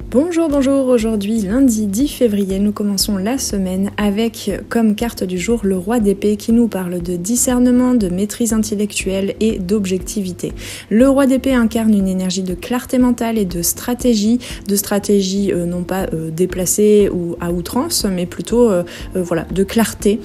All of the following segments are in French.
Bonjour, aujourd'hui lundi 10 février, nous commençons la semaine avec comme carte du jour le roi d'épée qui nous parle de discernement, de maîtrise intellectuelle et d'objectivité. Le roi d'épée incarne une énergie de clarté mentale et de stratégie non pas déplacée ou à outrance, mais plutôt de clarté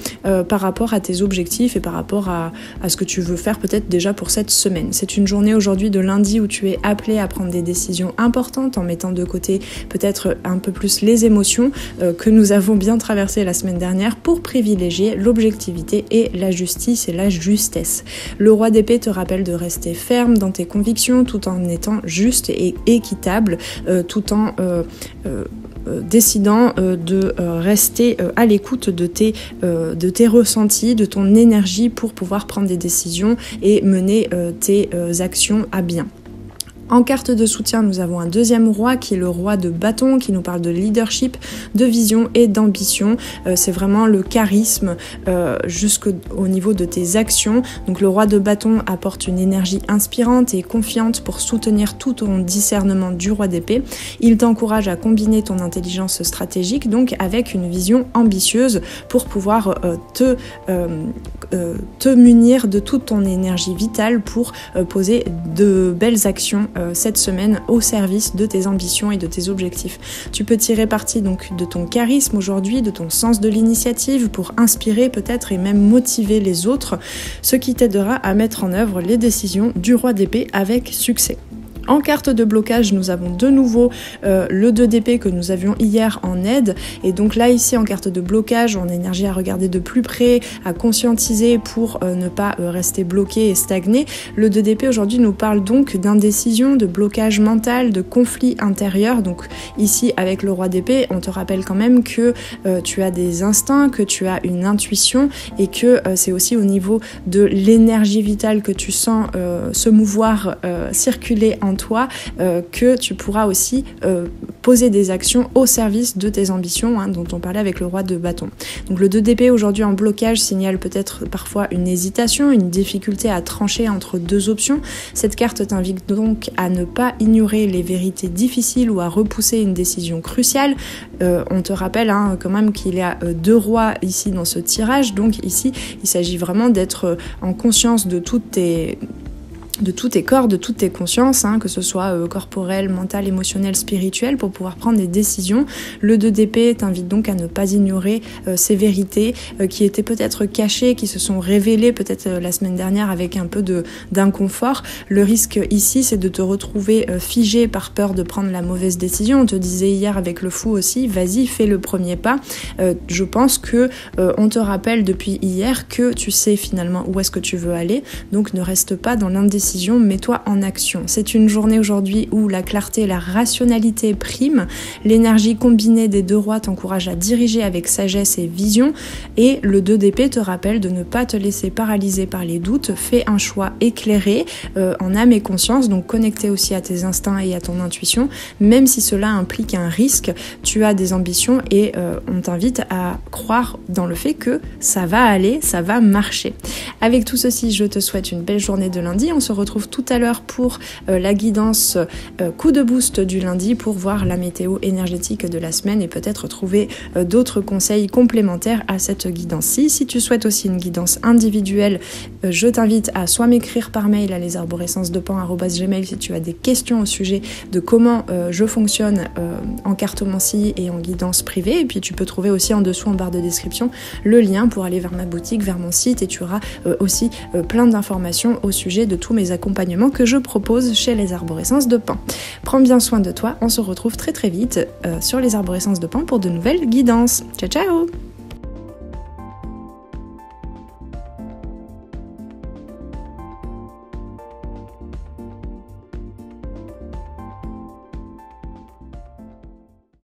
par rapport à tes objectifs et par rapport à ce que tu veux faire peut-être déjà pour cette semaine. C'est une journée aujourd'hui de lundi où tu es appelé à prendre des décisions importantes en mettant de côté peut-être un peu plus les émotions que nous avons bien traversées la semaine dernière pour privilégier l'objectivité et la justice et la justesse. Le roi d'épée te rappelle de rester ferme dans tes convictions tout en étant juste et équitable, tout en décidant de rester à l'écoute de tes ressentis, de ton énergie pour pouvoir prendre des décisions et mener tes actions à bien. En carte de soutien, nous avons un deuxième roi qui est le roi de bâton, qui nous parle de leadership, de vision et d'ambition. C'est vraiment le charisme jusqu'au niveau de tes actions. Donc le roi de bâton apporte une énergie inspirante et confiante pour soutenir tout ton discernement du roi d'épée. Il t'encourage à combiner ton intelligence stratégique donc avec une vision ambitieuse pour pouvoir te munir de toute ton énergie vitale pour poser de belles actions cette semaine au service de tes ambitions et de tes objectifs. Tu peux tirer parti donc de ton charisme aujourd'hui, de ton sens de l'initiative pour inspirer peut-être et même motiver les autres, ce qui t'aidera à mettre en œuvre les décisions du roi d'épée avec succès. En carte de blocage, nous avons de nouveau le 2 d'épée que nous avions hier en aide. Et donc là, ici, en carte de blocage, en énergie à regarder de plus près, à conscientiser pour ne pas rester bloqué et stagné. Le 2 d'épée aujourd'hui nous parle donc d'indécision, de blocage mental, de conflit intérieur. Donc ici, avec le roi d'épée, on te rappelle quand même que tu as des instincts, que tu as une intuition et que c'est aussi au niveau de l'énergie vitale que tu sens se mouvoir, circuler en toi, que tu pourras aussi poser des actions au service de tes ambitions, dont on parlait avec le roi de bâton. Donc le 2 d'épée aujourd'hui en blocage signale peut-être parfois une hésitation, une difficulté à trancher entre deux options. Cette carte t'invite donc à ne pas ignorer les vérités difficiles ou à repousser une décision cruciale. On te rappelle quand même qu'il y a 2 rois ici dans ce tirage, donc ici il s'agit vraiment d'être en conscience de tous tes corps, de toutes tes consciences, que ce soit corporel, mental, émotionnel, spirituel, pour pouvoir prendre des décisions. Le 2 d'épée t'invite donc à ne pas ignorer ces vérités qui étaient peut-être cachées, qui se sont révélées peut-être la semaine dernière avec un peu d'inconfort. Le risque ici, c'est de te retrouver figé par peur de prendre la mauvaise décision. On te disait hier avec le fou aussi, vas-y, fais le premier pas. Je pense que on te rappelle depuis hier que tu sais finalement où est-ce que tu veux aller, donc ne reste pas dans l'indécision, mets-toi en action. C'est une journée aujourd'hui où la clarté et la rationalité priment. L'énergie combinée des 2 rois t'encourage à diriger avec sagesse et vision. Et le 2 d'épée te rappelle de ne pas te laisser paralyser par les doutes. Fais un choix éclairé, en âme et conscience, donc connecté aussi à tes instincts et à ton intuition. Même si cela implique un risque, tu as des ambitions et on t'invite à croire dans le fait que ça va aller, ça va marcher. Avec tout ceci, je te souhaite une belle journée de lundi. On se retrouve tout à l'heure pour la guidance coup de boost du lundi pour voir la météo énergétique de la semaine et peut-être trouver d'autres conseils complémentaires à cette guidance-ci. Si tu souhaites aussi une guidance individuelle, je t'invite à soit m'écrire par mail à lesarborescencesdepan@gmail.com si tu as des questions au sujet de comment je fonctionne en cartomancie et en guidance privée. Et puis tu peux trouver aussi en dessous en barre de description le lien pour aller vers ma boutique, vers mon site, et tu auras aussi plein d'informations au sujet de tous mes accompagnements que je propose chez les Arborescences de Pan. Prends bien soin de toi, on se retrouve très très vite sur les Arborescences de Pan pour de nouvelles guidances. Ciao ciao!